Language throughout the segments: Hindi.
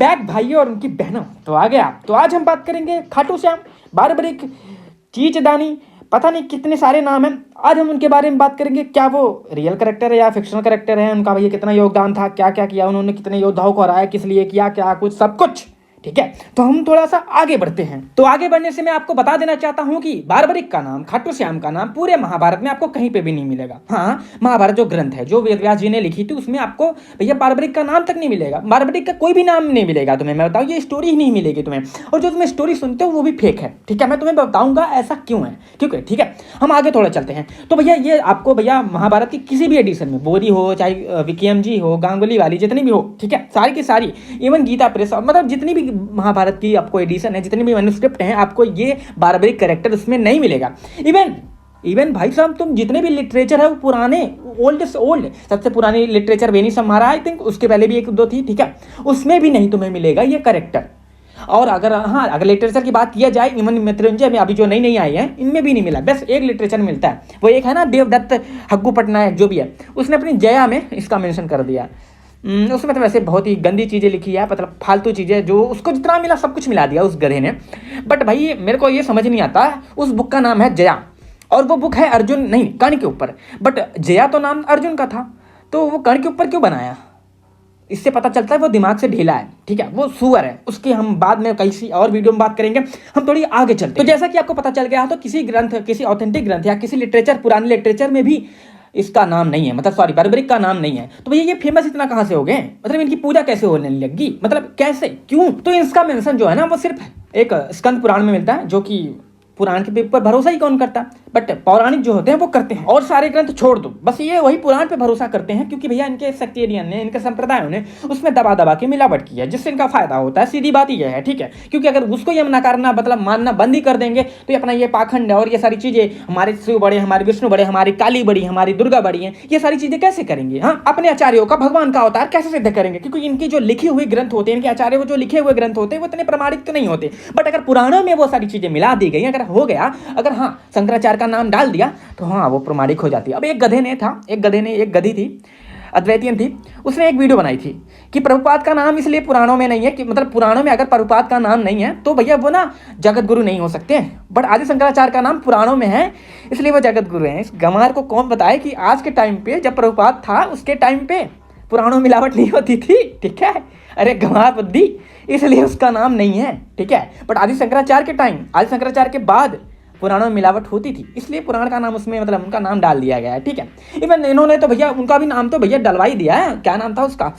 बैक भाइयों और उनकी बहनों, तो आ गया। तो आज हम बात करेंगे खाटू श्याम, बारबरिक, चीचदानी, पता नहीं कितने सारे नाम हैं। आज हम उनके बारे में बात करेंगे, क्या वो रियल करेक्टर है या फिक्शनल करेक्टर है, उनका भैया कितना योगदान था, क्या क्या किया उन्होंने, कितने योद्धाओं को हराया, किस लिए किया, क्या कुछ सब कुछ। ठीक है, तो हम थोड़ा सा आगे बढ़ते हैं। तो आगे बढ़ने से मैं आपको बता देना चाहता हूं कि बारबरिक का नाम, खाटू श्याम का नाम पूरे महाभारत में आपको कहीं पे भी नहीं मिलेगा। हाँ, महाभारत जो ग्रंथ है, जो वेद व्यास जी ने लिखी थी, उसमें आपको भैया बारबरिक का नाम तक नहीं मिलेगा, बारबरिक का कोई भी नाम नहीं मिलेगा तुम्हें। मैं बताऊँ, ये स्टोरी ही नहीं मिलेगी तुम्हें, और जो तुम्हें स्टोरी सुनते हो वो भी फेक है। ठीक है, मैं तुम्हें बताऊंगा ऐसा क्यों है, क्योंकि ठीक है, हम आगे थोड़ा चलते हैं। तो भैया ये आपको भैया महाभारत की किसी भी एडिशन में, बोरी हो चाहे विकियम जी हो, गांगुली वाली, जितनी भी हो, ठीक है, सारी की सारी, इवन गीता प्रेस, मतलब जितनी भी महाभारत की आपको एडिशन है, जितनी भी मैन्युस्क्रिप्ट हैं, आपको ये बारबरिक कैरेक्टर उसमें नहीं मिलेगा। इवन भाई साहब, तुम जितने भी लिटरेचर है वो पुराने, ओल्ड से ओल्ड, सबसे पुरानी लिटरेचर वेनिस हमारा, आई थिंक उसके पहले भी एक दो थी, ठीक है, उसमें भी नहीं तुम्हें मिलेगा ये कैरेक्टर। और अगर लिटरेचर की बात किया जाए, इवन मृत्युंजय में अभी जो नई नई आई है, इनमें भी नहीं मिला। बस एक लिटरेचर मिलता है, वो एक है ना देवदत्त हग्गू पटनायक जो भी है, उसने अपनी जया में इसका मेंशन कर दिया। उसमें तो वैसे बहुत ही गंदी चीज़ें लिखी है, मतलब फालतू चीज़ें, जो उसको जितना मिला सब कुछ मिला दिया उस गधे ने। बट भाई मेरे को ये समझ नहीं आता, उस बुक का नाम है जया और वो बुक है अर्जुन नहीं कर्ण के ऊपर, बट जया तो नाम अर्जुन का था, तो वो कर्ण के ऊपर क्यों बनाया? इससे पता चलता है वो दिमाग से ढीला है। ठीक है, वो सुअर है, उसकी हम बाद में किसी और वीडियो में बात करेंगे। हम थोड़ी आगे चलते हैं। तो जैसा कि आपको पता चल गया, तो किसी ग्रंथ, किसी ऑथेंटिक ग्रंथ या किसी लिटरेचर, पुराने लिटरेचर में भी इसका नाम नहीं है, मतलब सॉरी, बारबरिक का नाम नहीं है। तो भैया ये फेमस इतना कहाँ से हो गए, मतलब इनकी पूजा कैसे होने लगी, मतलब कैसे, क्यों? तो इसका मेंशन जो है ना, वो सिर्फ एक स्कंद पुराण में मिलता है, जो कि पुराण के ऊपर भरोसा ही कौन करता, बट पौराणिक जो होते हैं वो करते हैं, और सारे ग्रंथ छोड़ दो, बस ये वही पुराण पे भरोसा करते हैं, क्योंकि भैया इनके सेक्टेरियन ने, इनके संप्रदायों ने उसमें दबा दबा के मिलावट की है, जिससे इनका फायदा होता है। सीधी बात ये है, ठीक है, क्योंकि अगर उसको ये नकारना, मतलब मानना बंद ही कर देंगे, तो ये अपना ये पाखंड और ये सारी चीजें, हमारे शिव बड़े, हमारे विष्णु बड़े, हमारी काली बड़ी, हमारी दुर्गा बड़ी हैं, ये सारी चीजें कैसे करेंगे? हाँ, अपने आचार्यों का भगवान का अवतार कैसे सिद्ध करेंगे? क्योंकि इनकी जो लिखी हुई ग्रंथ होते हैं, इनके आचार्य जो लिखे हुए ग्रंथ होते हैं, वो इतने प्रमाणित तो नहीं होते। बट अगर पुराणों में वो सारी चीजें मिला दी गई, अगर हो गया, अगर हाँ शंकराचार्य का नाम डाल दिया, तो हाँ वो प्रमाणिक हो जाती है। अब एक गधी थी, अद्वैतियन थी, उसने एक वीडियो बनाई थी कि प्रभुपाद का नाम इसलिए पुराणों में नहीं है, कि मतलब पुराणों में अगर प्रभुपाद का नाम नहीं है तो भैया वो ना जगत गुरु नहीं हो सकते, बट आदि शंकराचार्य का नाम पुराणों में है इसलिए वो जगत गुरु हैं। इस गंवार को कौन बताए कि आज के टाइम पे, जब प्रभुपाद था उसके टाइम पे पुराणों मिलावट नहीं होती थी? ठीक है, अरे गंवार बुद्धि, इसलिए उसका नाम नहीं है। ठीक है, बट आदि शंकराचार्य के टाइम, आदि शंकराचार्य के बाद पुराणों में मिलावट होती थी, इसलिए पुराण का नाम उसमें, मतलब उनका नाम डाल दिया गया है। ठीक है, इवन इन्होंने तो भैया उनका भी नाम तो भैया डलवा ही दिया है, क्या नाम था उसका,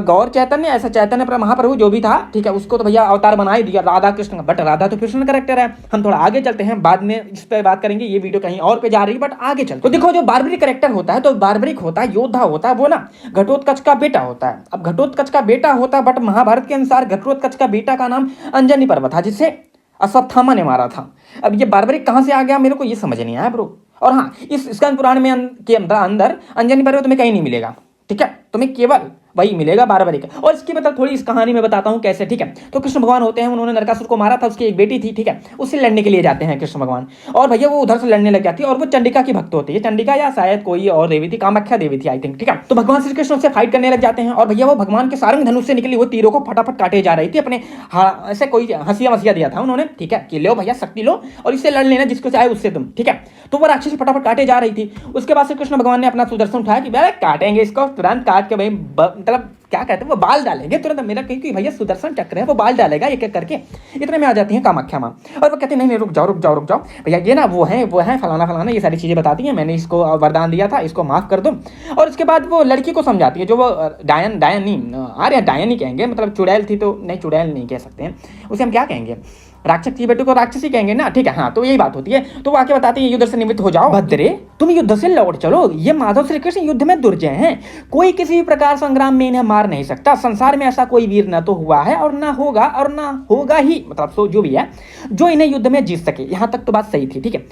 गौर चैतन्य, ऐसा चैतन्य महाप्रभु जो भी था, ठीक है, उसको तो भैया अवतार बना ही दिया राधा कृष्ण का। बट राधा तो कृष्ण कैरेक्टर है। हम थोड़ा आगे चलते हैं, बाद में इस पर बात करेंगे, ये वीडियो कहीं और पे जा रही है, बट आगे चलते। तो देखो, जो बारबरिक कैरेक्टर होता है, तो बारबरिक होता है, योद्धा होता है, वो ना घटोत्कच का बेटा होता है। अब घटोत्कच का बेटा होता है, बट महाभारत के अनुसार घटोत्कच का बेटा का नाम अंजनी पर्व था, जिसे अश्वत्थामा ने मारा था। अब ये बारबरिक कहाँ से आ गया, मेरे को ये समझ नहीं आया ब्रो। और हाँ, इस स्कंद पुराण में के अंदर अंजनी पर्व तुम्हें कहीं नहीं मिलेगा। ठीक है, तुम्हें केवल वही मिलेगा बारबरिक। और इसकी मतलब थोड़ी इस कहानी में बताता हूँ कैसे। ठीक है, तो कृष्ण भगवान होते हैं, उन्होंने नरकासुर को मारा था, उसकी एक बेटी थी, ठीक है, उससे लड़ने के लिए जाते हैं कृष्ण भगवान, और भैया वो उधर से लड़ने लग जाती है, और वो चंडिका की भक्त होती है, चंडिका या शायद कोई और देवी थी, कामाख्या देवी थी आई थिंक। ठीक है, तो भगवान श्री कृष्ण उससे फाइट करने लग जाते हैं, और भैया वो भगवान के सारंग धनुष से निकली वो तीरों को फटाफट काटे जा रही थी अपने, हाँ ऐसे कोई हंसिया वसिया दिया था उन्होंने, ठीक है, कि लो भैया शक्ति लो और इससे लड़ लेना जिसको चाहे उससे तुम। ठीक है, तो वो राक्षसी फटाफट काटे जा रही थी। उसके बाद से कृष्ण भगवान ने अपना सुदर्शन उठाया कि भाई काटेंगे इसको, तुरंत काट के भाई मतलब क्या कहते हैं वो बाल डालेंगे तुरंत, मेरा क्योंकि भैया सुदर्शन चक्र है, वो बाल डालेगा एक एक करके। इतने में आ जाती हैं कामाख्या माँ, और वो कहती नहीं रुक जाओ भैया, ये ना वो है फलाना ये सारी चीज़ें बताती हैं, मैंने इसको वरदान दिया था, इसको माफ़ कर दो। और उसके बाद वो लड़की को समझाती है, जो वो डायन ही कहेंगे, मतलब चुड़ैल थी, तो नहीं चुड़ैल नहीं कह सकते हैं उसे, हम क्या कहेंगे, राक्षस की बेटे को राक्षसी कहेंगे ना। ठीक है, हाँ, तो यही बात होती है। तो वो आके बताते हैं युद्ध से निवृत्त हो जाओ भद्रे, तुम युद्ध से लौट चलो, ये माधव श्री कृष्ण युद्ध में दुर्जय हैं, कोई किसी भी प्रकार संग्राम में इन्हें मार नहीं सकता, संसार में ऐसा कोई वीर न तो हुआ है और ना होगा ही, मतलब सो जो भी है, जो इन्हें युद्ध में जीत सके। यहाँ तक तो बात सही थी। ठीक है,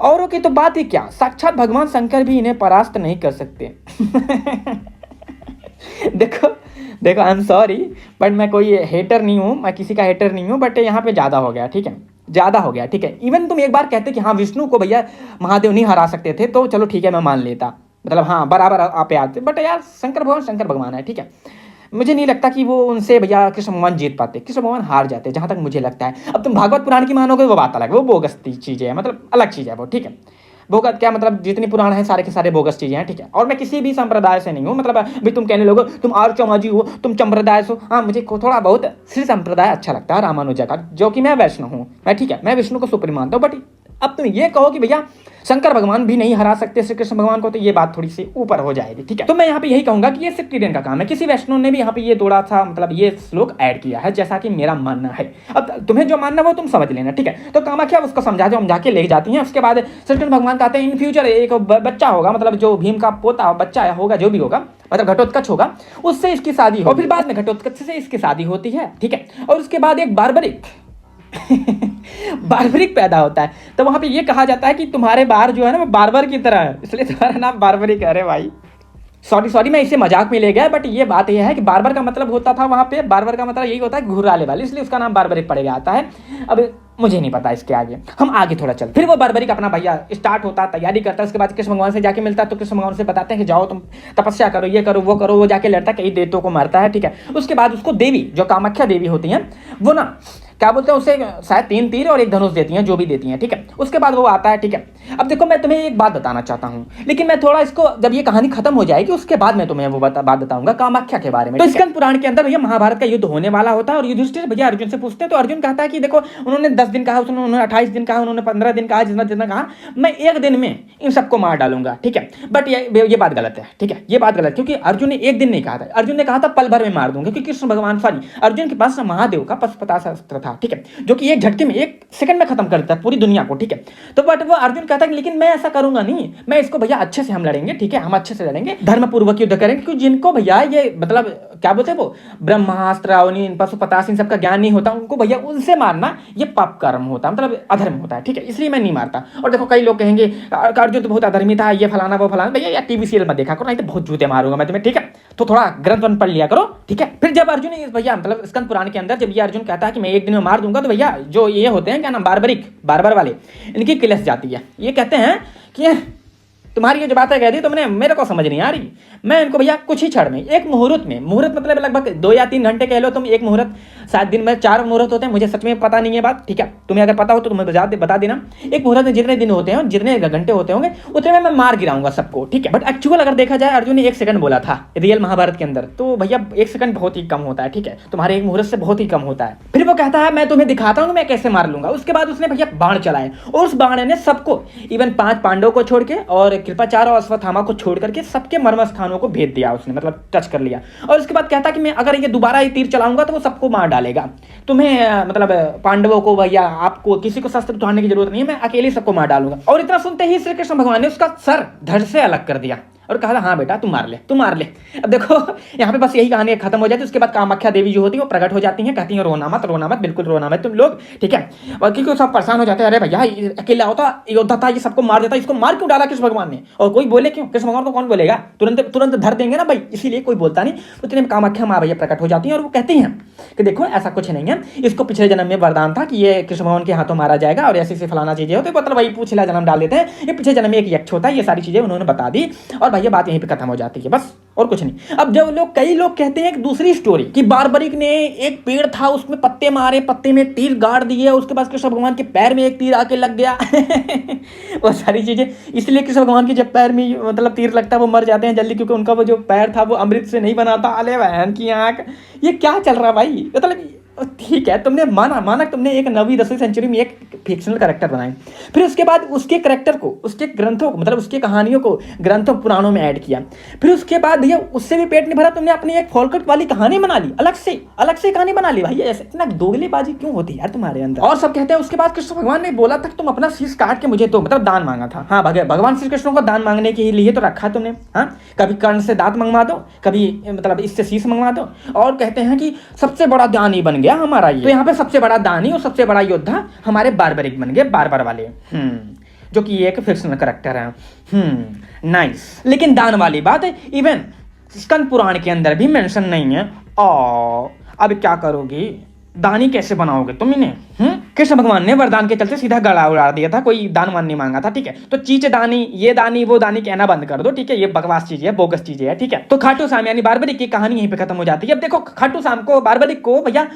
औरों की तो बात ही क्या, साक्षात भगवान शंकर भी इन्हें परास्त नहीं कर सकते। देखो आई एम सॉरी, बट मैं कोई हेटर नहीं हूँ, मैं किसी का हेटर नहीं हूँ, बट यहाँ पे ज़्यादा हो गया। ठीक है, ज़्यादा हो गया। ठीक है, इवन तुम एक बार कहते कि हाँ विष्णु को भैया महादेव नहीं हरा सकते थे, तो चलो ठीक है मैं मान लेता, मतलब हाँ बराबर आप आते, बट यार शंकर भगवान है। ठीक है, मुझे नहीं लगता कि वो उनसे भैया कृष्ण भगवान जीत पाते, कृष्ण भगवान हार जाते जहाँ तक मुझे लगता है। अब तुम भागवत पुराण की मानोगे वो बात अलग है, वो बोगस चीज़ें है, मतलब अलग चीज़ है वो, ठीक है। बोगस क्या मतलब, जितनी पुराण है सारे के सारे बोगस चीज़ें हैं, ठीक है। और मैं किसी भी संप्रदाय से नहीं हूँ, मतलब अभी तुम कहने लोगो तुम आर्य समाजी हो, तुम संप्रदाय से हो। हाँ, मुझे थोड़ा बहुत श्री संप्रदाय अच्छा लगता है, रामानुजा का, जो कि मैं वैष्णव हूँ मैं, ठीक है। मैं विष्णु को सुप्रीम मानता हूँ। बट अब तुम ये कहो कि भैया शंकर भगवान भी नहीं हरा सकते श्री कृष्ण भगवान को, तो ये बात थोड़ी सी ऊपर हो जाएगी, ठीक है। तो मैं यहाँ पे यही कहूंगा कि ये सेक्टेरियन का काम है। किसी वैष्णव ने भी यहाँ पे ये थोड़ा सा मतलब ये श्लोक ऐड किया है, जैसा कि मेरा मानना है। अब तुम्हें जो मानना है वो तुम समझ लेना, ठीक है। तो कामाख्या उसको समझा के ले जाती हैं। उसके बाद श्री कृष्ण भगवान कहते हैं इन फ्यूचर एक बच्चा होगा, मतलब जो भीम का पोता बच्चा होगा, जो भी होगा, मतलब घटोत्कच होगा, उससे इसकी शादी हो। और फिर बाद में घटोत्कच से इसकी शादी होती है, ठीक है। और उसके बाद एक बार्बरिक बार्बरिक पैदा होता है। तो वहां पे ये कहा जाता है कि तुम्हारे बार जो है ना वो बार्बर की तरह है, इसलिए तुम्हारा नाम बार्बरिक है। अरे भाई सॉरी मैं इसे मजाक में ले गया, बट ये बात यह है कि बार्बर का मतलब होता था वहां पे, बार्बर का मतलब यही होता है घुर्राले वाले, इसलिए उसका नाम बार्बरिक पड़ गया आता है। अब मुझे नहीं पता इसके आगे, हम आगे थोड़ा चल। फिर वो बार्बरिक अपना भैया स्टार्ट होता है, तैयारी करता है। उसके बाद कृष्ण भगवान से जाके मिलता है, तो कृष्ण भगवान से बताते हैं कि जाओ तुम तपस्या करो, ये करो वो करो। वो जाके लड़ता है, कई देवताओं को मारता है, ठीक है। उसके बाद उसको देवी जो कामाख्या देवी होती हैं वो ना क्या बोलते हैं उसे, शायद 3 तीर और 1 धनुष देती हैं, जो भी देती हैं, ठीक है। उसके बाद वो आता है, ठीक है। अब देखो मैं तुम्हें एक बात बताना चाहता हूँ, लेकिन मैं थोड़ा इसको जब ये कहानी खत्म हो जाएगी उसके बाद मैं तुम्हें वो बात बताऊंगा कामाख्या के बारे में। तो स्कंद पुराण के अंदर भैया महाभारत का युद्ध होने वाला होता है, और युधिष्ठिर भैया अर्जुन से पूछते हैं, तो अर्जुन कहता है कि देखो उन्होंने 10 दिन कहा, उन्होंने 28 दिन कहा, उन्होंने 15 दिन कहा, जितना कहा मैं 1 दिन में इन सबको मार डालूंगा, ठीक है। बट ये बात गलत है, ठीक है। ये बात गलत, क्योंकि अर्जुन ने 1 दिन नहीं कहा था, अर्जुन ने कहा था पल भर में मार दूंगा, क्योंकि कृष्ण भगवान अर्जुन के पास महादेव का पशुपतास्त्र अस्त्र था, ठीक है, जो कि 1 झटके में 1 सेकंड में खत्म कर देता है पूरी दुनिया को, ठीक है। तो बट वो अर्जुन कहता है लेकिन मैं ऐसा करूंगा नहीं, मैं इसको भैया अच्छे से हम लड़ेंगे, ठीक है, हम अच्छे से लड़ेंगे, धर्मपूर्वक युद्ध करेंगे। क्योंकि जिनको भैया ये मतलब क्या बोलते हैं वो ब्रह्मास्त्र अवनी पशुपतास्त्र इन सबका ज्ञान नहीं होता, उनको भैया उनसे मारना ये पाप कर्म होता है, मतलब अधर्म होता है, ठीक है। इसलिए मैं नहीं मारता। और देखो कई लोग कहेंगे अर्जुन तो बहुत अधर्मी था, ये फलाना वो फलाना, भैया यार टीवी सीरियल मत देखा करो, नहीं तो बहुत जूते मारूंगा मैं तुम्हें, ठीक है। तो थोड़ा ग्रंथ पढ़ लिया करो, ठीक है। फिर जब अर्जुन भैया मतलब स्कंद पुराण के अंदर जब ये अर्जुन कहता है कि मैं 1 दिन में मार दूंगा, तो भैया जो ये होते हैं क्या नाम बार्बर वाले, इनकी क्लेश जाती है। ये कहते हैं कि तुम्हारी ये जो बातें कह दी तुमने मेरे को समझ नहीं आ रही। मैं इनको भैया कुछ ही क्षण में, एक मुहूर्त में, मुहूर्त मतलब लगभग 2 या 3 घंटे कह लो तुम, एक मुहूर्त, 7 दिन में 4 मुहूर्त होते हैं, मुझे सच में पता नहीं है बात, ठीक है। तुम्हें अगर पता हो तो तुम्हें बता देना। एक मुहूर्त में जितने दिन होते हैं, जितने घंटे होते होंगे, उतने में मैं मार गिराऊंगा सबको, ठीक है। बट एक्चुअल अगर देखा जाए अर्जुन ने 1 सेकंड बोला था रियल महाभारत के अंदर, तो भैया 1 सेकंड बहुत ही कम होता है, ठीक है। तुम्हारे एक मुहूर्त से बहुत ही कम होता है। फिर वो कहता है मैं तुम्हें दिखाता हूँ मैं कैसे मार लूंगा। उसके बाद उसने भैया बाण चलाए, और उस बाण ने सबको, इवन 5 पांडवों को छोड़ के और कृपाचार्य और अश्वत्थामा को छोड़ करके सबके मर्म स्थानों को भेद दिया उसने, मतलब टच कर लिया। और उसके बाद कहता कि मैं अगर ये दोबारा ये तीर चलाऊंगा तो वो सबको मार डालेगा। तुम्हें मतलब पांडवों को भैया आपको किसी को शस्त्र उठाने की जरूरत नहीं है, मैं अकेले सबको मार डालूंगा। और इतना सुनते ही श्री कृष्ण भगवान ने उसका सर धड़ से अलग कर दिया और कहा हाँ बेटा तू मार ले। अब देखो यहाँ पे बस यही कहानी खत्म हो जाती है। उसके बाद कामाख्या देवी जो होती है वो प्रकट हो जाती हैं, कहती हैं रोना मत, बिल्कुल रोना मत तुम लोग, ठीक है। और क्योंकि सब परेशान हो जाते हैं, अरे भैया अकेला होता योद्धा था, ये सबको मार देता, इसको मार क्यों डाला कृष्ण भगवान ने। और कोई बोले क्यों, कृष्ण भगवान को कौन बोलेगा, तुरंत धर देंगे ना भाई, इसीलिए कोई बोलता नहीं। उतने में कामाख्या माँ भैया प्रकट हो जाती हैं और वो कहती हैं कि देखो ऐसा कुछ नहीं है, इसको पिछले जन्म में वरदान था कि ये कृष्ण भगवान के हाथों मारा जाएगा, और ऐसी फलाना चीजें होती, मतलब वही पिछला जन्म डाल देते हैं, ये पिछले जन्म में एक यक्ष होता है, ये सारी चीजें उन्होंने बता दी, और भैया बात यहीं पे खत्म हो जाती है, बस और कुछ नहीं। अब जब कई लोग कहते हैं एक दूसरी स्टोरी कि बार्बरिक ने एक पेड़ था उसमें पत्ते मारे, पत्ते में तीर गाड़ दिए, उसके बाद कृष्ण भगवान के पैर में एक तीर आके लग गया वो सारी चीजें, इसलिए कृष्ण भगवान के जब पैर में मतलब तीर लगता है वो मर जाते हैं जल्दी, क्योंकि उनका वो जो पैर था वो अमृत से नहीं बना था। अले बहन की आंख, ये क्या चल रहा भाई, मतलब ठीक है तुमने माना तुमने एक 9वीं 10वीं सेंचुरी में एक फिक्शनल कैरेक्टर बनाए, फिर उसके बाद उसके कैरेक्टर को, उसके ग्रंथों को, मतलब उसके कहानियों को ग्रंथों पुराणों में ऐड किया, फिर उसके बाद भैया उससे भी पेट नहीं भरा, तुमने अपनी एक फॉलकट वाली कहानी बना ली, अलग से कहानी बना ली। भाई ऐसे इतना दोगलेबाजी क्यों होती है यार तुम्हारे अंदर। और सब कहते हैं उसके बाद कृष्ण भगवान ने बोला था तुम अपना शीश काट के मुझे दो, मतलब दान मांगा था। हाँ भगवान श्री कृष्ण को दान मांगने के लिए तो रखा तुमने, हाँ कभी कर्ण से दांत मंगवा दो, कभी मतलब इससे शीश मंगवा दो, और कहते हैं कि सबसे बड़ा दान ही बन गया हमारा ये। तो यहाँ पे सबसे बड़ा दानी और सबसे बड़ा योद्धा हमारे बार्बरिक बन गए, बार्बर वाले, जो कि एक फिक्शनल कैरेक्टर है। नाइस। लेकिन दान वाली बात इवन स्कंद पुराण के अंदर भी मेंशन नहीं है। अब क्या करोगे, दानी कैसे बनाओगे तुम इन्हें? कृष्ण भगवान ने वरदान के चलते सीधा गला उड़ा दिया था, कोई दान वान नहीं मांगा था, ठीक है। तो चीच दानी, ये दानी वो दानी कहना बंद कर दो, ठीक है। ये बकवास चीजें है, बोगस चीजें है, ठीक है। तो खाटू श्याम यानी बारबरिक की कहानी यहीं पे खत्म हो जाती है। अब देखो खाटू श्याम को, बारबरिक को भैया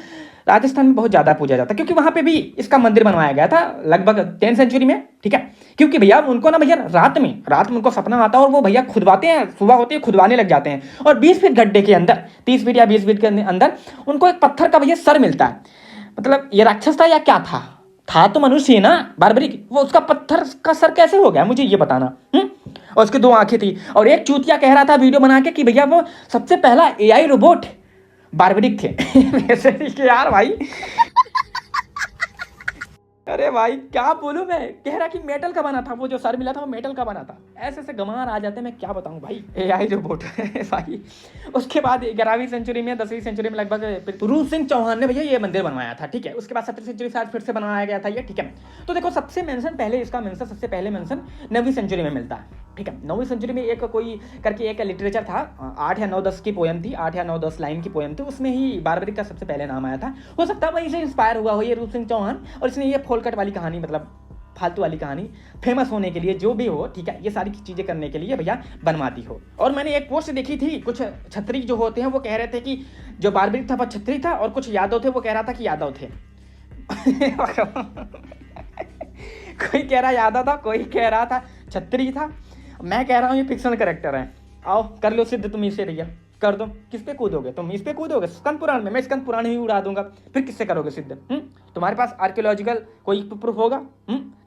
राजस्थान में बहुत ज्यादा पूजा जाता है, क्योंकि वहां पे भी इसका मंदिर बनवाया गया था लगभग 10th सेंचुरी में, ठीक है। क्योंकि भैया उनको ना भैया रात में उनको सपना आता है और वो भैया खुदवाते हैं, सुबह होती है खुदवाने लग जाते हैं, और 20 फीट गड्ढे के अंदर, 30 फीट या 20 फीट के अंदर उनको एक पत्थर का भैया सर मिलता है। मतलब ये राक्षस था या क्या था तो मनुष्य ही ना बारबरिक, वो उसका पत्थर का सर कैसे हो गया मुझे ये बताना। और उसकी 2 आंखें थी, और एक चूतिया कह रहा था वीडियो बना के कि भैया वो सबसे पहला AI रोबोट बारबरिक थे। वैसे यार भाई अरे भाई क्या बोलूं मैं, कह रहा कि मेटल का बना था, वो जो सर मिला था वो मेटल का बना था। ऐसे ऐसे गंवार आ जाते हैं, मैं क्या बताऊं भाई, AI रोबोट है भाई। उसके बाद 11वीं सेंचुरी में 10वीं सेंचुरी में लगभग रूप सिंह चौहान ने भैया ये मंदिर बनवाया था, ठीक है। उसके बाद 17वीं सेंचुरी से फिर से बनाया गया था ये, ठीक है। तो देखो सबसे मेंशन पहले, इसका मेंशन सबसे पहले मेंशन 9वीं सेंचुरी में मिलता है, ठीक है। 9वीं सेंचुरी में एक कोई करके एक लिटरेचर था, 8 या 9-10 की पोयम थी, 8 या 9-10 लाइन की पोयम थी, उसमें ही बारबरिक का सबसे पहले नाम आया था। हो सकता है वहीं से इंस्पायर हुआ हो ये रूप सिंह चौहान, और इसने ये फोलकट वाली कहानी, मतलब फालतू वाली कहानी फेमस होने के लिए, जो भी हो, ठीक है, ये सारी चीजें करने के लिए भैया बनवाती हो। और मैंने एक पोस्ट देखी थी, कुछ छत्री जो होते हैं वो कह रहे थे कि जो बारबरिक था वो छत्री था, और कुछ यादव थे वो कह रहा था कि यादव थे। कोई कह रहा यादव था, कोई कह रहा था छत्री था। मैं कह रहा हूँ ये फिक्शनल कैरेक्टर है। आओ कर लो सिद्ध तुम इसे रियल कर दो। किस पे कूदोगे तुम, इस पे कूदोगे स्कंद पुराण में, मैं स्कंद पुराण ही उड़ा दूंगा, फिर किससे करोगे सिद्ध? तुम्हारे पास आर्कियोलॉजिकल कोई प्रूफ होगा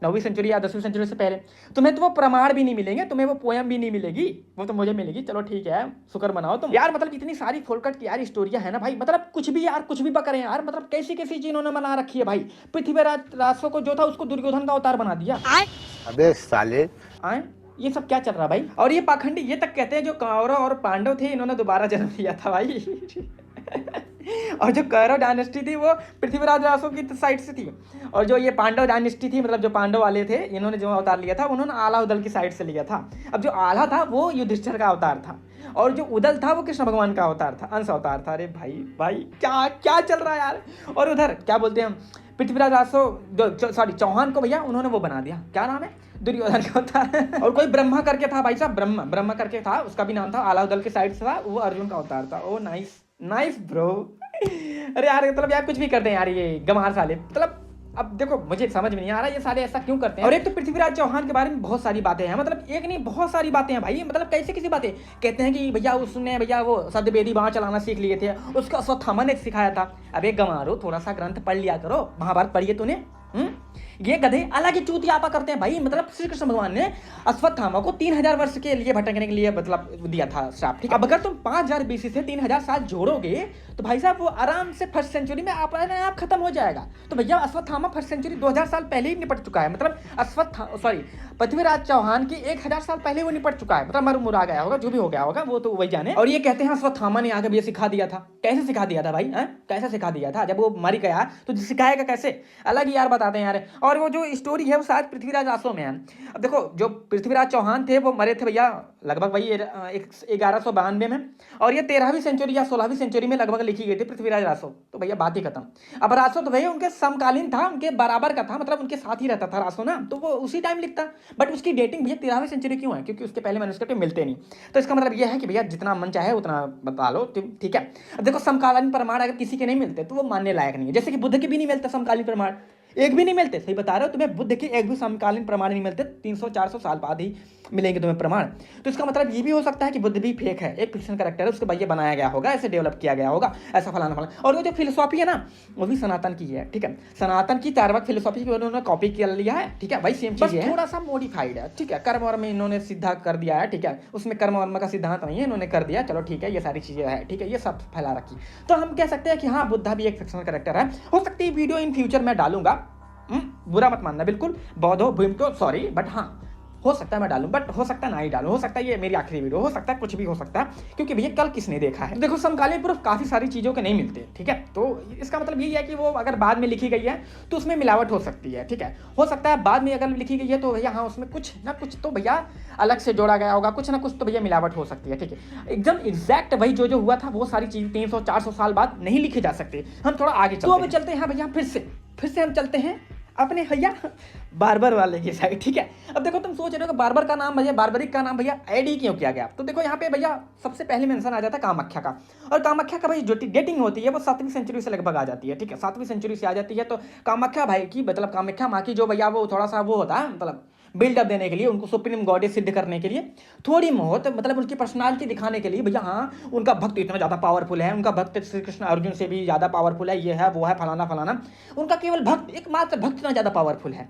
9वीं सेंचुरी या 10वीं सेंचुरी से पहले? तुम्हें तो वो प्रमाण भी नहीं मिलेंगे, तुम्हें वो पोयम भी नहीं मिलेगी, वो तो मुझे मिलेगी। चलो ठीक है, शुक्र मनाओ तुम यार। मतलब इतनी सारी फोलकट की यार स्टोरियां है ना भाई, मतलब कुछ भी यार, कुछ भी बकरे यार, मतलब कैसी कैसी चीज इन्होंने बना रखी है भाई। पृथ्वीराज रासो को जो था उसको दुर्योधन का अवतार बना दिया। अबे साले आए ये सब क्या चल रहा भाई? और ये पाखंडी ये तक कहते हैं जो कौरव और पांडव थे इन्होंने दोबारा जन्म लिया था भाई। और जो कौरव डायनेस्टी थी वो पृथ्वीराज रासो की साइड से थी, और जो ये पांडव डायनेस्टी थी, मतलब जो पांडव वाले थे, इन्होंने जो अवतार लिया था उन्होंने आला उदल की साइड से लिया था। अब जो आला था वो युधिष्ठिर का अवतार था, और जो उदल था वो कृष्ण भगवान का अवतार था, अंश अवतार था। अरे भाई भाई क्या क्या चल रहा है यार। और उधर क्या बोलते हैं पृथ्वीराज रासो, सॉरी चौहान को भैया उन्होंने वो बना दिया, क्या नाम है, दुर्योधन का अवतार। और कोई ब्रह्मा करके था भाई साहब, ब्रह्मा करके था, उसका भी नाम था, आला उदल के साइड से था, वो अर्जुन का अवतार था। ओ नाइस नाइस ब्रो। अरे यार मतलब यार कुछ भी करते हैं यार ये गंवार साले, मतलब अब देखो मुझे समझ में नहीं आ रहा ये सारे ऐसा क्यों करते हैं। और एक तो पृथ्वीराज चौहान के बारे में बहुत सारी बातें हैं, मतलब एक नहीं बहुत सारी बातें हैं भाई। मतलब कैसे किसी बातें कहते हैं कि भैया उसने भैया वो सदवेदी बाण चलाना सीख लिए थे, उसका अश्वत्थामा ने सिखाया था। अबे गंवारो थोड़ा सा ग्रंथ पढ़ लिया करो, महाभारत पढ़िए तूने। ये गधे अलग ही चूतियापा करते हैं भाई। मतलब श्री कृष्ण भगवान ने अश्वत्थामा को 3000 वर्ष के लिए भटकने के लिए मतलब दिया था श्राप, ठीक। अब अगर तुम 5000 BC से 3000 साल जोड़ोगे तो भाई साहब वो आराम से 1st सेंचुरी में अपने आप खत्म हो जाएगा। तो भैया अश्वत्थामा 1st सेंचुरी 2000 साल पहले ही निपट चुका है, मतलब पृथ्वीराज चौहान की 1000 साल पहले वो निपट चुका है, मतलब मर गया होगा, जो भी हो गया होगा वो तो वही जाने। और ये कहते हैं अश्वत्थामा ने आगे ये सिखा दिया था। कैसे सिखा दिया था भाई, कैसे सिखा दिया था? जब वो मर गया तो सिखाएगा कैसे, अलग ही यार बताते हैं यार। और वो जो स्टोरी है वो शायद पृथ्वीराज रासो में है। अब देखो जो पृथ्वीराज चौहान थे वो मरे थे भैया लगभग वही 1192 में, और ये 13वीं सेंचुरी या 16वीं सेंचुरी में लगभग लिखी गई थी पृथ्वीराज रासो। तो भैया बात ही खत्म। अब रासो तो भैया उनके समकालीन था, उनके बराबर का था, मतलब उनके साथ ही रहता था रासो ना, तो वो उसी टाइम लिखता। बट उसकी डेटिंग भैया 13वीं सेंचुरी क्यों है? क्योंकि उसके पहले मैन्युस्क्रिप्ट मिलते नहीं। तो इसका मतलब यह है कि भैया जितना मन चाहे उतना बता लो, ठीक है। अब देखो समकालीन प्रमाण अगर किसी के नहीं मिलते तो वो मानने लायक नहीं है। जैसे कि बुद्ध के भी नहीं मिलते समकालीन प्रमाण, एक भी नहीं मिलते। सही बता रहे हो, तुम्हें बुद्ध के एक भी समकालीन प्रमाण नहीं मिलते, 300-400 साल बाद ही मिलेंगे तुम्हें प्रमाण। तो इसका मतलब ये भी हो सकता है कि बुद्ध भी फेक है, एक फिक्शन कैरेक्टर है, उसके भैया बनाया गया होगा, ऐसे डेवलप किया गया होगा, ऐसा फलाना फलाना। और वो जो फिलोसॉफी है ना वो भी सनातन की है, ठीक है। सनातन की चार्वाक फिलोसॉफी की उन्होंने कॉपी कर लिया है, ठीक है भाई, सेम चीज है, थोड़ा सा मॉडिफाइड है, ठीक है। कर्म वर्म इन्होंने सीधा कर दिया है, ठीक है। उसमें कर्म वर्म का सिद्धांत नहीं है, इन्होंने कर दिया, चलो ठीक है, ये सारी चीजें है, ठीक है, ये सब फैला रखी। तो हम कह सकते हैं कि हाँ बुद्धा भी एक फिक्शनल कैरेक्टर है। हो सकती है वीडियो इन फ्यूचर में डालूंगा, बुरा मत मानना बिल्कुल, बौद्धो भूमिको सॉरी, बट हाँ हो सकता है मैं डालूं, बट हो सकता है ना ही डालूं, हो सकता है ये मेरी आखिरी वीडियो, हो सकता है कुछ भी हो सकता है, क्योंकि भैया कल किसने देखा है। देखो समकालीन प्रूफ काफी सारी चीजों के नहीं मिलते, ठीक है। तो इसका मतलब यही है कि वो अगर बाद में लिखी गई है तो उसमें मिलावट हो सकती है, ठीक है। हो सकता है बाद में अगर लिखी गई है तो भैया हाँ उसमें कुछ ना कुछ तो भैया अलग से जोड़ा गया होगा, कुछ ना कुछ तो भैया मिलावट हो सकती है, ठीक है। एकदम एग्जैक्ट भाई जो हुआ था वो सारी चीज 300-400 साल बाद नहीं लिखी जा सकती। हम थोड़ा आगे चलते हैं। तो अब चलते हैं भैया फिर से हम चलते हैं अपने भैया बार्बर वाले की साइड, ठीक है। अब देखो तुम सोच रहे हो कि बार्बर का नाम भैया, बार्बरिक का नाम भैया एडी क्यों किया गया, तो देखो यहाँ पे भैया सबसे पहले मेंशन आ जाता है कामाख्या का। और कामाख्या का भाई जो डेटिंग होती है वो 7वीं सेंचुरी से लगभग आ जाती है, ठीक है, 7वीं सेंचुरी से आ जाती है। तो कामाख्या भाई की मतलब कामाख्या माँ की जो भैया वो थोड़ा सा वो होता है मतलब बिल्डअप देने के लिए, उनको सुप्रीम गॉडेस सिद्ध करने के लिए, थोड़ी बहुत मतलब उनकी पर्सनालिटी दिखाने के लिए, भैया हाँ उनका भक्त इतना ज़्यादा पावरफुल है, उनका भक्त श्री कृष्ण अर्जुन से भी ज़्यादा पावरफुल है, ये है वो है फलाना फलाना, उनका केवल भक्त एकमात्र भक्त इतना ज़्यादा पावरफुल है।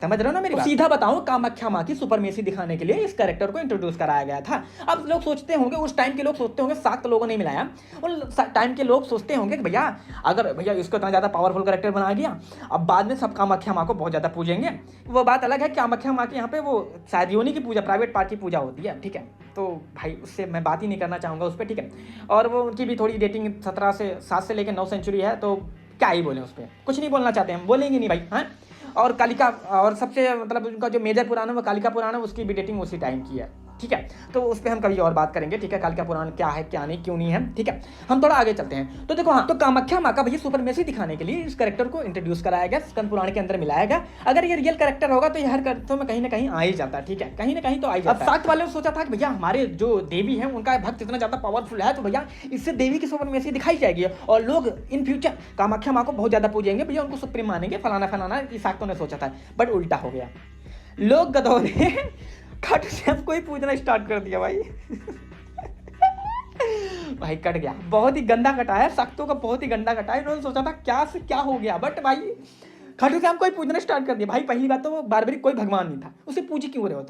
समझ रहे हो ना मेरी बात? सीधा बताऊं, कामाख्या माँ की सुपरमेसी दिखाने के लिए इस कैरेक्टर को इंट्रोड्यूस कराया गया था। अब लोग सोचते होंगे, उस टाइम के लोग सोचते होंगे, सात लोगों ने मिलाया, उन टाइम के लोग सोचते होंगे कि भैया अगर भैया इसको इतना ज़्यादा पावरफुल कैरेक्टर बना दिया, अब बाद में सब कामाख्या माँ को बहुत ज़्यादा पूजेंगे। वो बात अलग है, कामाख्या माँ के यहाँ पे वो शायद योनि की पूजा, प्राइवेट पार्ट की पूजा होती है, ठीक है। तो भाई उससे मैं बात ही नहीं करना चाहूँगा उस पर, ठीक है। और वो उनकी भी थोड़ी डेटिंग 7 से लेकर 9 सेंचुरी है, तो क्या ही बोले उस पर, कुछ नहीं बोलना चाहते हम, बोलेंगे नहीं भाई, हाँ। और कालिका, और सबसे मतलब उनका जो मेजर पुराण है वो कालिका पुराण है, उसकी भी डेटिंग उसी टाइम की है, ठीक है। तो उस पर हम कभी और बात करेंगे, ठीक है, कालिका पुराण क्या है क्या नहीं क्यों नहीं है, ठीक है। हम थोड़ा आगे चलते हैं। तो देखो हाँ, तो कामाख्या माँ का भैया सुपरमेसी दिखाने के लिए इस कैरेक्टर को इंट्रोड्यूस कराया गया, स्कंद पुराण के अंदर मिलाया गया। अगर ये रियल कैरेक्टर होगा तो ये हर कैरेक्टर में कहीं ना कहीं आ ही जाता है, ठीक है, कहीं ना कहीं तो आ ही जाता है। अब शाक्त वाले ने सोचा था कि भैया हमारे जो देवी है उनका भक्त इतना ज्यादा पावरफुल है, तो भैया इससे देवी की सुपरमेसी दिखाई जाएगी और लोग इन फ्यूचर कामाख्या माँ को बहुत ज्यादा पूजेंगे, भैया उनको सुप्रीम मानेंगे, फलाना फलाना, शाक्तों ने सोचा था। बट उल्टा हो गया, लोग गधों ने खाटू श्याम को ही पूजना स्टार्ट कर दिया भाई। भाई कट गया, बहुत ही गंदा कटा है, शाक्तों का बहुत ही गंदा कटा है। इन्होंने सोचा था क्या से क्या हो गया, बट भाई खाटू श्याम को ही पूजना स्टार्ट कर दिया। भाई पहली बात तो वो बार्बरिक कोई भगवान नहीं था, उसे पूजी क्यों रहे हो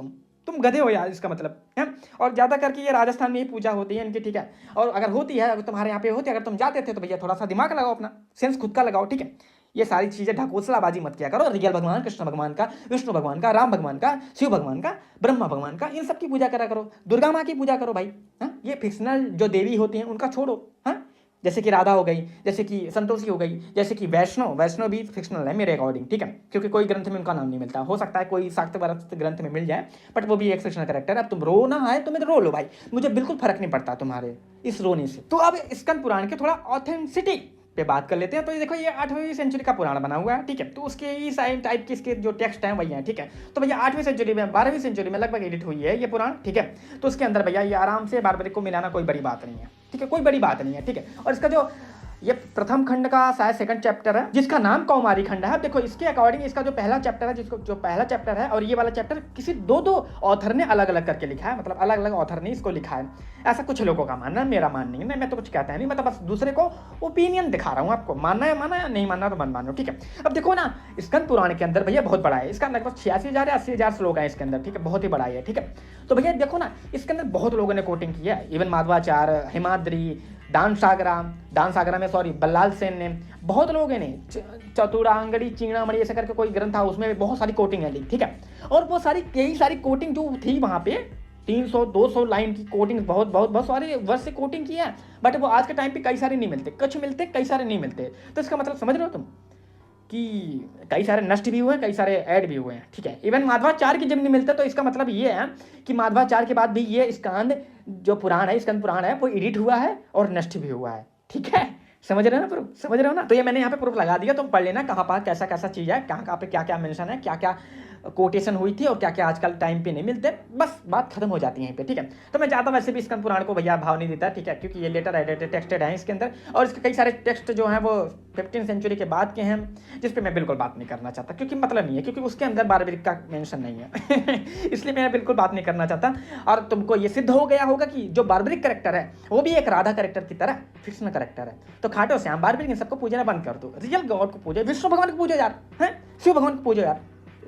तुम गधे हो यार, इसका मतलब है। और ज़्यादा करके ये राजस्थान में ही पूजा होती है इनकी, ठीक है। और अगर होती है, अगर तुम्हारे यहाँ पे होती है, अगर तुम जाते थे तो भैया थोड़ा सा दिमाग लगाओ, अपना सेंस खुद का लगाओ, ठीक है। ये सारी चीज़ें ढकोसलाबाजी मत किया करो। रियल भगवान कृष्ण भगवान का, विष्णु भगवान का, राम भगवान का, शिव भगवान का, ब्रह्मा भगवान का, इन सब की पूजा करा करो। दुर्गा माँ की पूजा करो भाई, हाँ। ये फिक्शनल जो देवी होती हैं उनका छोड़ो, हाँ। जैसे कि राधा हो गई, जैसे कि संतोषी हो गई, जैसे कि वैष्णो भी फिक्शनल है मेरे अकॉर्डिंग, ठीक है, क्योंकि कोई ग्रंथ में उनका नाम नहीं मिलता। हो सकता है कोई शाक्त ग्रंथ में मिल जाए, बट वो भी एक फिक्शनल कैरेक्टर है। अब तुम रोना है तो मैं रो लो भाई, मुझे बिल्कुल फर्क नहीं पड़ता तुम्हारे इस रोने से। तो अब स्कंद पुराण के थोड़ा ऑथेंटिसिटी पे बात कर लेते हैं। तो ये देखो, ये 8वीं सेंचुरी का पुराण बना हुआ है, ठीक है। तो उसके ही साइम टाइप के इसके जो टेक्स्ट हैं वही हैं, ठीक है। तो भैया 8वीं सेंचुरी में 12वीं सेंचुरी में लगभग एडिट हुई है ये पुराण, ठीक है। तो उसके अंदर भैया ये आराम से बार्बरिक को मिलाना कोई बड़ी बात नहीं है, ठीक है, कोई बड़ी बात नहीं है, ठीक है। और इसका जो ये प्रथम खंड का शायद 2nd चैप्टर है, जिसका नाम कौमारी खंड है। अब देखो इसके अकॉर्डिंग इसका जो पहला चैप्टर है, जिसको जो पहला चैप्टर है और ये वाला चैप्टर किसी दो ऑथर ने अलग अलग करके लिखा है, मतलब अलग अलग ऑथर ने इसको लिखा है। ऐसा कुछ लोगों का मानना है, मेरा मानना नहीं है, मैं तो कुछ कहता है नहीं, मतलब बस दूसरे को ओपिनियन दिखा रहा हूँ। आपको मानना है माना, या नहीं मानना तो मत मानो, ठीक है। अब देखो ना, स्कंद पुराण के अंदर भैया बहुत बड़ा है, इसका लगभग 86,000 या 80,000 श्लोक है इसके अंदर, ठीक है, बहुत ही बड़ा है, ठीक है। तो भैया देखो ना, इसके अंदर बहुत लोगों ने कोटिंग की है, इवन माधवाचार्य, हिमाद्री, डांस सागरा में सॉरी बल्लाल सेन ने, बहुत लोगों ने, चतुरांगड़ी चिंगड़ामणि ऐसा करके कोई ग्रंथ था, उसमें भी बहुत सारी कोटिंग है, ठीक है। और वो सारी कई सारी कोटिंग जो थी वहाँ पे 300-200 लाइन की कोटिंग, बहुत सारे वर्ष से कोटिंग की है, बट वो आज के टाइम पे कई सारे नहीं मिलते, कुछ मिलते कई सारे नहीं मिलते। तो इसका मतलब समझ रहे हो तुम कि कई सारे नष्ट भी हुए, कई सारे ऐड भी हुए हैं, ठीक है। इवन माधवाचार्य की जब नहीं मिलते, तो इसका मतलब ये है कि माधवाचार्य के बाद भी ये स्कंद जो पुराण है, स्कंद पुराण है, वो एडिट हुआ है और नष्ट भी हुआ है, ठीक है। समझ रहे हो ना प्रूफ, समझ रहे हो ना। तो ये मैंने यहाँ पे प्रूफ लगा दिया, तुम पढ़ लेना कहाँ पर कैसा कैसा चीज़ है, कहाँ पे क्या क्या मेंशन है, क्या क्या कोटेशन हुई थी और क्या क्या आजकल टाइम पे नहीं मिलते, बस बात खत्म हो जाती है यहीं पे, ठीक है। तो मैं ज़्यादा वैसे भी स्कंद पुराण को भैया भाव नहीं देता, ठीक है, क्योंकि ये लेटर एडिटेड टेक्स्टेड है इसके अंदर, और इसके कई सारे टेक्स्ट जो हैं वो 15वीं सेंचुरी के बाद के हैं, जिस पे मैं बिल्कुल बात नहीं करना चाहता, क्योंकि मतलब नहीं है, क्योंकि उसके अंदर बार्बरिक का मेंशन नहीं है। इसलिए मैं बिल्कुल बात नहीं करना चाहता। और तुमको ये सिद्ध हो गया होगा कि जो बार्बरिक करेक्टर है वो भी एक राधा करेक्टर की तरह फिक्शनल करेक्टर है। तो खाटू श्याम बार्बरिक इन सबको पूजना बंद कर दो, रियल गॉड को पूजो, विष्णु भगवान को पूजो यार, हैं, शिव भगवान को पूजो यार,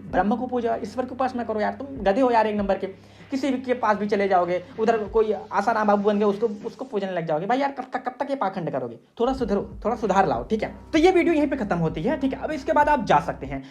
ब्रह्म को पूजो, ईश्वर की उपासना करो यार। तुम गधे हो यार एक नंबर के, किसी के पास भी चले जाओगे, उधर कोई आसाराम बाबू बन गए, उसको पूजने लग जाओगे। भाई यार कब तक ये पाखंड करोगे, थोड़ा सुधरो, थोड़ा सुधार लाओ, ठीक है। तो ये वीडियो यहीं पे खत्म होती है, ठीक है। अब इसके बाद आप जा सकते हैं।